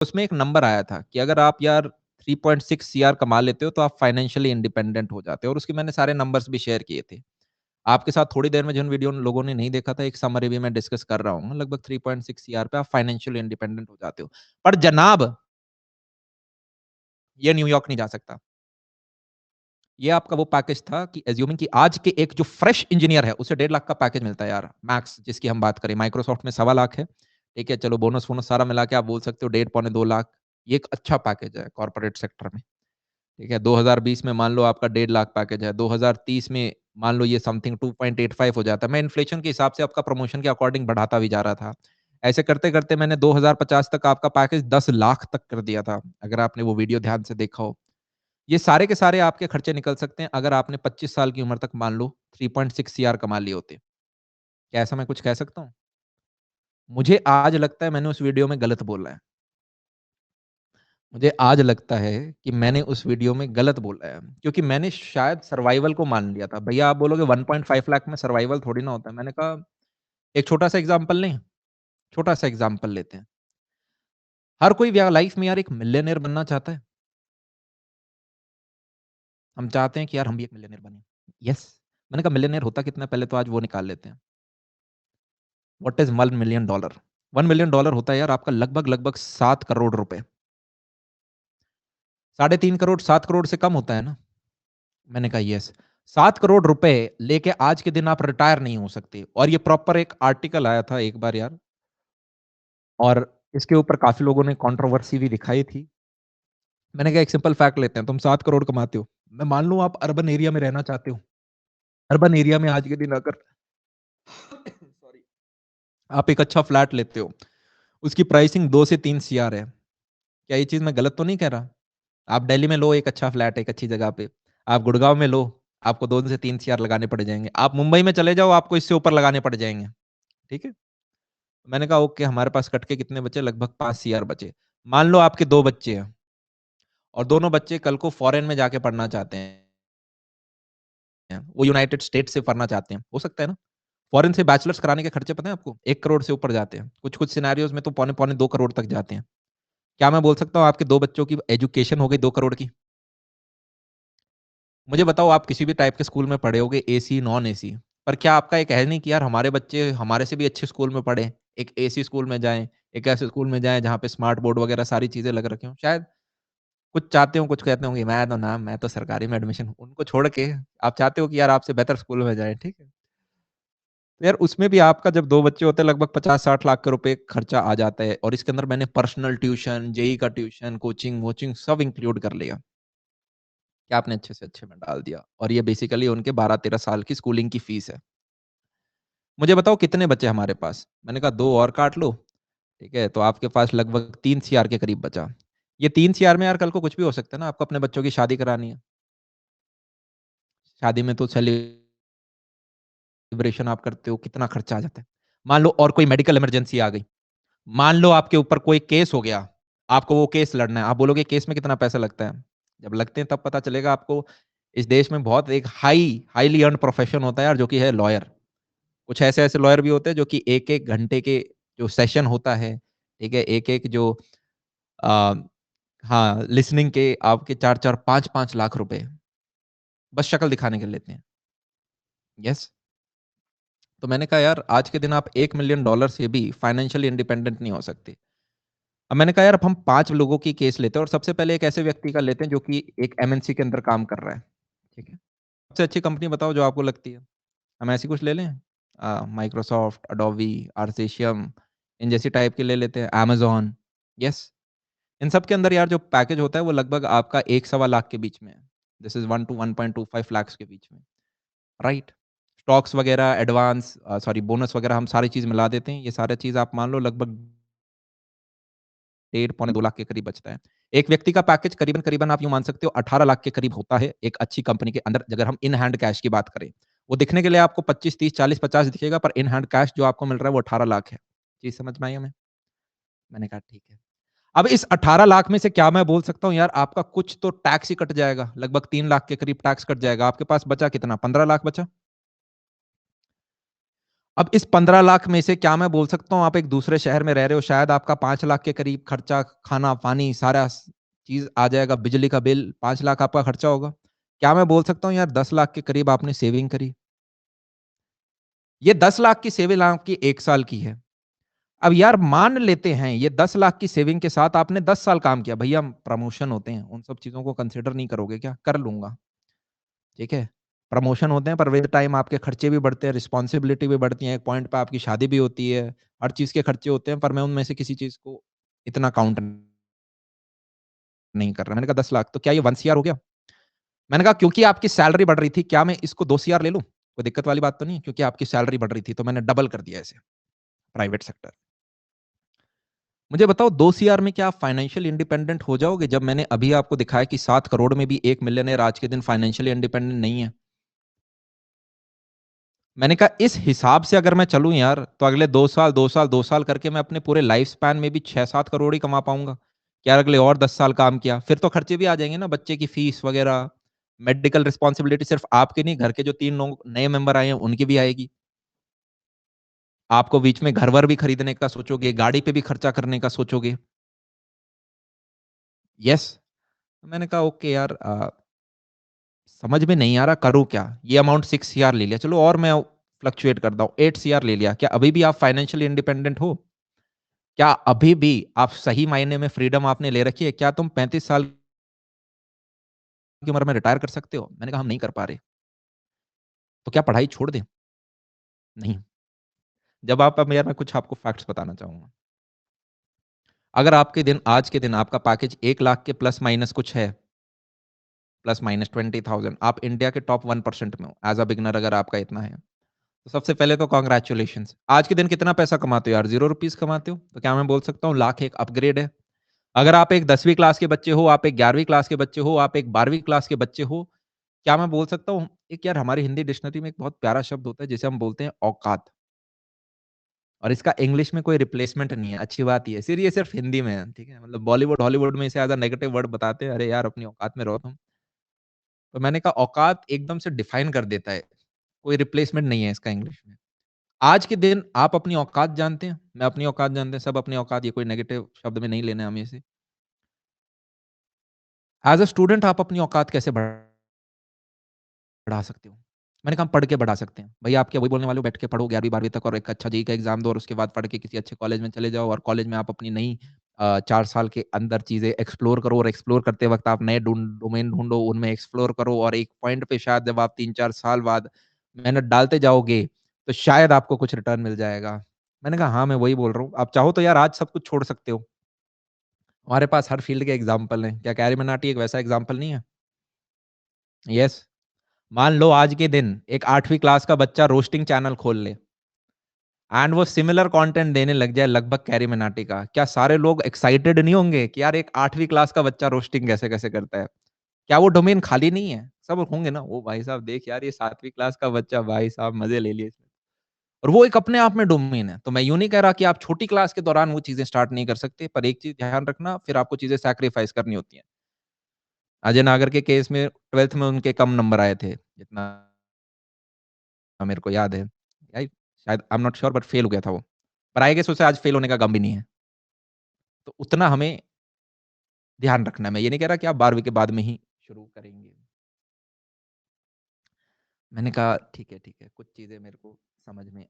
उसमें एक नंबर आया था कि अगर आप यार 3.6 सीआर कमा लेते हो तो आप फाइनेंशियली इंडिपेंडेंट हो जाते हो, और उसके मैंने सारे नंबर्स भी शेयर किए थे। आपके साथ थोड़ी देर में जिन वीडियो लोगों ने नहीं देखा था, एक समरी भी मैं डिस्कस कर रहा हूँ। लगभग 3.6 सीआर पे आप फाइनेंशियली इंडिपेंडेंट हो जाते हो। पर जनाब, ये न्यूयॉर्क नहीं जा सकता। ये आपका वो पैकेज था कि एज्यूमिंग कि आज के एक जो फ्रेश इंजीनियर है, उसे 1.5 लाख का पैकेज मिलता है यार, मैक्स जिसकी हम बात करें। माइक्रोसॉफ्ट में 1.25 लाख है, ठीक है? चलो बोनस-वोनस सारा मिला के आप बोल सकते हो 1.5 पौने 2 लाख। ये एक अच्छा पैकेज है कॉर्पोरेट सेक्टर में, ठीक है? 2020 में मान लो आपका 1.5 लाख पैकेज है, 2030 में मान लो ये समथिंग 2.85 हो जाता है। मैं इन्फ्लेशन के हिसाब से आपका प्रमोशन के अकॉर्डिंग बढ़ाता भी जा रहा था। ऐसे करते-करते मैंने 2050 तक आपका पैकेज 10 लाख तक कर दिया था, अगर आपने वो वीडियो ध्यान से देखा हो। ये सारे के सारे आपके खर्चे निकल सकते हैं अगर आपने 25 साल की उम्र तक मान लो 3.6 सीआर कमा लिए होते। क्या ऐसा मैं कुछ कह सकता हूँ? मुझे आज लगता है मैंने उस वीडियो में गलत बोला है। मुझे आज लगता है कि मैंने उस वीडियो में गलत बोला है, क्योंकि मैंने शायद सर्वाइवल को मान लिया था। भैया आप बोलोगे 1.5 लाख में सर्वाइवल थोड़ी ना होता है। मैंने कहा एक छोटा-सा एग्ज़ाम्पल लें? छोटा-सा एग्ज़ाम्पल लेते हैं। हर कोई लाइफ़ में यार एक मिलियनेयर बनना चाहता है। हम चाहते हैं कि यार हम भी एक मिलियनेयर बनें। यस। मैंने कहा मिलियनेयर होता कितना है पहले तो आज वो निकाल लेते हैं। What is $1 million? $1 मिलियन होता है यार आपका लगभग-लगभग 7 करोड़ रुपए। 3.5 करोड़ 7 करोड़ से कम होता है ना? मैंने कहा यस। 7 करोड़ रुपए लेके आज के दिन आप रिटायर नहीं हो सकते, और ये प्रॉपर एक आर्टिकल आया था एक बार यार, और इसके ऊपर काफ़ी लोगों ने कंट्रोवर्सी भी दिखाई थी। मैंने कहा एक सिंपल फैक्ट लेते हैं, तुम 7 करोड़ कमाते हो। मैं मान लूँ आप अर्बन एरिया में रहना चाहते हो। अर्बन एरिया में आज के दिन अगर सॉरी, आप एक अच्छा फ्लैट लेते हो, उसकी प्राइसिंग 2 से 3 सीआर है। क्या ये चीज़ मैं गलत तो नहीं कह रहा? आप दिल्ली में लो एक अच्छा फ्लैट एक अच्छी जगह पे, आप गुड़गाँव में लो, आपको 2 से 3 सीआर लगाने पड़ जाएँगे। आप मुंबई में चले जाओ, आपको इससे ऊपर लगाने पड़ जाएँगे, ठीक है? मैंने कहा ओके, हमारे पास कट के कितने बचे? लगभग 5 सीआर बचे। मान लो आपके 2 बच्चे हैं और दोनों बच्चे कल को फॉरेन में जाके पढ़ना चाहते हैं। वो यूनाइटेड स्टेट्स से पढ़ना चाहते हैं, हो सकता है ना? फॉरेन से बैचलर्स कराने के खर्चे पता है आपको? 1 करोड़ से ऊपर जाते हैं। कुछ-कुछ सिनेरियोज़ में तो पौने-पौने 2 करोड़ तक जाते हैं। क्या मैं बोल सकता हूँ आपके 2 बच्चों की एजुकेशन हो गई 2 करोड़ की? मुझे बताओ आप किसी भी टाइप के स्कूल में पढ़े होगे, एसी, नॉन एसी, पर क्या आपका एक है नहीं कि यार हमारे बच्चे हमारे से भी अच्छे स्कूल में पढ़ें, एक एसी स्कूल में जाएँ, एक ऐसे स्कूल में जाएँ जहाँ पे स्मार्ट बोर्ड वगैरह सारी चीज़ें लग रखी हों। शायद कुछ चाहते हो, कुछ कहते होंगे मैं तो सरकारी में एडमिशन, उनको छोड़ के आप चाहते हो कि यार आपसे बेहतर स्कूल में जाएँ, ठीक है? तो यार उसमें भी आपका जब 2 बच्चे होते हैं लगभग 50-60 लाख के रुपए खर्चा आ जाता है, और इसके अंदर मैंने पर्सनल ट्यूशन, जेईई का ट्यूशन, कोचिंग-वोचिंग सब इंक्लूड कर लिया, कि आपने अच्छे से अच्छे में डाल दिया, और ये बेसिकली उनके 12-13 साल की स्कूलिंग की फीस है। मुझे बताओ कितने बचे हमारे पास? मैंने कहा 2 और काट लो, ठीक है? तो आपके पास लगभग 3 सीआर के करीब बचा। ये 3 सीआर में यार कल को कुछ भी हो सकता है ना, आपको अपने बच्चों की शादी करानी है। शादी में तो सेलिब्रेशन आप करते हो, कितना खर्चा आ जाता है। मान लो और कोई मेडिकल इमरजेंसी आ गई, मान लो आपके ऊपर कोई केस हो गया, आपको वो केस लड़ना है, आप बोलोगे केस में कितना पैसा लगता है? जब लगते हैं तब पता चलेगा आपको। इस देश में बहुत एक हाइली अर्न्ड प्रोफेशन होता है यार, जो कि है लॉयर। कुछ ऐसे-ऐसे लॉयर भी होते हैं जो कि 1-1 घंटे के जो सेशन होता है, ठीक है? 1-1 जो अ, हाँ, लिसनिंग के आपके 4-4 5-5 लाख रुपए बस शक्ल दिखाने के लेते हैं। यस। तो मैंने कहा यार आज के दिन आप $1 मिलियन से भी फाइनेंशियली इंडिपेंडेंट नहीं हो सकते। अब मैंने कहा यार अब हम 5 लोगों की केस लेते हैं, और सबसे पहले एक ऐसे व्यक्ति का लेते हैं जो कि एक एमएनसी के अंदर काम कर रहा है, ठीक है? सबसे अच्छी कंपनी बताओ जो आपको लगती है? हम ऐसी कुछ ले लें? माइक्रोसॉफ्ट, एडोबी, आर्सेसियम, इन जैसी टाइप के ले लेते हैं, अमेज़न, यस। इन सब के अंदर यार जो पैकेज होता है वो लगभग आपका 1 सवा लाख के बीच में है। दिस इज़ 1 टू 1.25 लाख्स के बीच में, राइट? स्टॉक्स वगैरह, सॉरी बोनस वगैरह हम सारी चीज़ मिला देते हैं। ये सारी चीज़ आप मान लो लगभग 1.5 पौने 2 लाख के करीब बचता है। एक व्यक्ति का पैकेज करीबन-करीबन आप यूँ मान सकते हो 18 लाख के करीब होता है, एक अच्छी कंपनी के अंदर अगर हम इन हैंड कैश की बात करें। वो दिखने के लिए आपको 25, 30, 40, 50 दिखेगा, पर इन हैंड कैश जो आपको मिल रहा है वो 18 लाख है। चीज़ समझ में आई हमें? मैंने कहा ठीक है। अब इस 18 लाख में से क्या मैं बोल सकता हूँ यार आपका कुछ तो टैक्स ही कट जाएगा, लगभग 3 लाख के करीब टैक्स कट जाएगा। आपके पास बचा कितना? 15 लाख बचा। अब इस 15 लाख में से क्या मैं बोल सकता हूँ आप एक दूसरे शहर में रह रहे हो, शायद आपका 5 लाख के करीब खर्चा, खाना-पानी सारा चीज़ आ जाएगा, बिजली का बिल 5 लाख आपका खर्चा होगा। क्या मैं बोल सकता हूँ यार 10 लाख के करीब आपने सेविंग करी? ये 10 लाख की सेविंग आपकी 1 साल की है। अब यार मान लेते हैं ये 10 लाख की सेविंग के साथ आपने 10 साल काम किया, भैया प्रमोशन होते हैं, उन सब चीज़ों को कंसिडर नहीं करोगे क्या? कर लूँगा, ठीक है। प्रमोशन होते हैं पर विद टाइम आपके खर्चे भी बढ़ते हैं, रिस्पॉन्सिबिलिटी भी बढ़ती है, एक पॉइंट पे आपकी शादी भी होती है, हर चीज़ के खर्चे होते हैं, पर मैं उनमें से किसी चीज़ को इतना काउंट नहीं कर रहा। मैंने कहा 10 लाख तो क्या ये 1 सीआर हो गया? मैंने कहा क्योंकि आपकी सैलरी बढ़ रही थी, क्या मैं इसको 2 सीआर ले लूँ? कोई दिक्कत वाली बात तो नहीं है? क्योंकि आपकी सैलरी बढ़ रही थी, तो मैंने डबल कर दिया इसे, प्राइवेट सेक्टर। मुझे बताओ 2 सीआर में क्या आप फाइनेंशियल इंडिपेंडेंट हो जाओगे? जब मैंने अभी आपको दिखाया कि 7 करोड़ में भी 1 मिलियनेयर आज के दिन फाइनेंशियली इंडिपेंडेंट नहीं है। मैंने कहा इस हिसाब से अगर मैं चलूँ यार, तो अगले 2 साल, 2 साल, 2 साल करके मैं अपने पूरे लाइफ स्पैन में भी 6-7 करोड़ ही कमा पाऊँगा। क्या अगले और 10 साल काम किया, फिर तो खर्चे भी आ जाएँगे ना, बच्चे की फीस वगैरह, मेडिकल रिस्पॉन्सिबिलिटी सिर्फ़ आपकी नहीं, घर के जो 3 लोग नए मेंबर आए हैं, उनकी भी आएगी। आपको बीच में घर-वर भी खरीदने का सोचोगे, गाड़ी पे भी खर्चा करने का सोचोगे। येस। मैंने कहा ओके यार समझ में नहीं आ रहा करूँ क्या? ये अमाउंट 6 सीआर ले लिया, चलो और मैं फ्लक्चुएट करता हूँ, 8 सीआर ले लिया। क्या अभी भी आप फाइनेंशियली इंडिपेंडेंट हो? क्या अभी भी आप सही मायने में फ्रीडम आपने ले रखी है? क्या तुम 35 साल की उम्र में रिटायर कर सकते हो? मैंने कहा हम नहीं कर पा रहे। तो क्या पढ़ाई छोड़ दें? नहीं। जब आप अब यार मैं कुछ आपको फैक्ट्स बताना चाहूँगा। अगर आपके दिन आज के दिन आपका पैकेज 1 लाख के प्लस माइनस कुछ है, प्लस माइनस 20,000 आप इंडिया के टॉप 1% में हो, एज़ अ बिगिनर अगर आपका इतना है। तो सबसे पहले तो कांग्रेचुलेशंस। आज के दिन कितना पैसा कमाते हो यार? ₹0 कमाते हो? तो क्या मैं बोल सकता हूँ लाख एक अपग्रेड है? अगर आप एक 10वीं क्लास के बच्चे हो, आप एक 11वीं क्लास के बच्चे हो, आप एक 12वीं क्लास के बच्चे हो, क्या मैं बोल सकता हूँ एक यार हमारी हिंदी डिक्शनरी में एक बहुत प्यारा शब्द होता है जिसे हम बोलते हैं औकात और इसका इंग्लिश में कोई रिप्लेसमेंट नहीं है। अच्छी बात ये है, ये सिर्फ हिंदी में है, ठीक है? मतलब बॉलीवुड, हॉलीवुड में इसे एज़ अ नेगेटिव वर्ड बताते हैं, अरे यार अपनी औकात में रहो तुम। तो मैंने कहा औकात एकदम से डिफाइन कर देता है, कोई रिप्लेसमेंट नहीं है इसका इंग्लिश में। आज के दिन आप अपनी औकात जानते हैं, मैं अपनी औकात जानते हैं, सब अपनी औकात ये कोई नेगेटिव शब्द में नहीं लेना है हमें इसे। एज़ अ स्टूडेंट आप अपनी औकात कैसे बढ़ा सकते हो? मैंने कहा हम पढ़ के बढ़ा सकते हैं। भैया आप क्या वही बोलने वाले हो बैठ के पढ़ो 11वीं 12वीं तक और एक अच्छा जेईई का एग्ज़ाम दो और उसके बाद पढ़ के किसी अच्छे कॉलेज में चले जाओ और कॉलेज में आप अपनी नई 4 साल के अंदर चीज़ें एक्सप्लोर करो और एक्सप्लोर करते वक़्त आप नए डोमेन ढूँढो, उनमें एक्सप्लोर करो और एक पॉइंट पे शायद जब आप 3-4 साल बाद मेहनत डालते जाओगे, तो शायद आपको कुछ रिटर्न मिल जाएगा। मैंने कहा हाँ, मैं वही बोल रहा हूँ। आप चाहो तो यार आज सब कुछ छोड़ सकते हो। हमारे पास हर फ़ील्ड के एग्ज़ाम्पल हैं। क्या कैरी मनाटी एक वैसा एग्ज़ाम्पल नहीं है? येस। मान लो आज के दिन एक 8वीं क्लास का बच्चा रोस्टिंग चैनल खोल ले एंड वो सिमिलर कंटेंट देने लग जाए लगभग कैरी मिनाटी का। क्या सारे लोग एक्साइटेड नहीं होंगे कि यार एक 8वीं क्लास का बच्चा रोस्टिंग कैसे-कैसे करता है? क्या वो डोमेन खाली नहीं है? सब होंगे ना, "ओ भाई साहब देख यार ये 7वीं क्लास का बच्चा भाई साहब मज़े ले लिए इसने।" और वो एक अपने आप में डोमेन है। तो मैं यूँ नहीं कह रहा कि आप छोटी क्लास के दौरान वो चीज़ें स्टार्ट नहीं कर सकते, पर एक चीज़ ध्यान रखना फिर आपको चीज़ें सैक्रिफाइस करनी होती हैं। अजय नागर के केस में 12th में उनके कम नंबर आए थे, जितना मेरे को याद है। राइट? शायद I am not sure but fail हो गया था वो। पर आई गेस उसे आज फेल होने का गम भी नहीं है। तो उतना हमें ध्यान रखना है। मैं ये नहीं कह रहा कि आप 12वीं के बाद में ही शुरू करेंगे। मैंने कहा ठीक है, कुछ चीज़ें मेरे को समझ में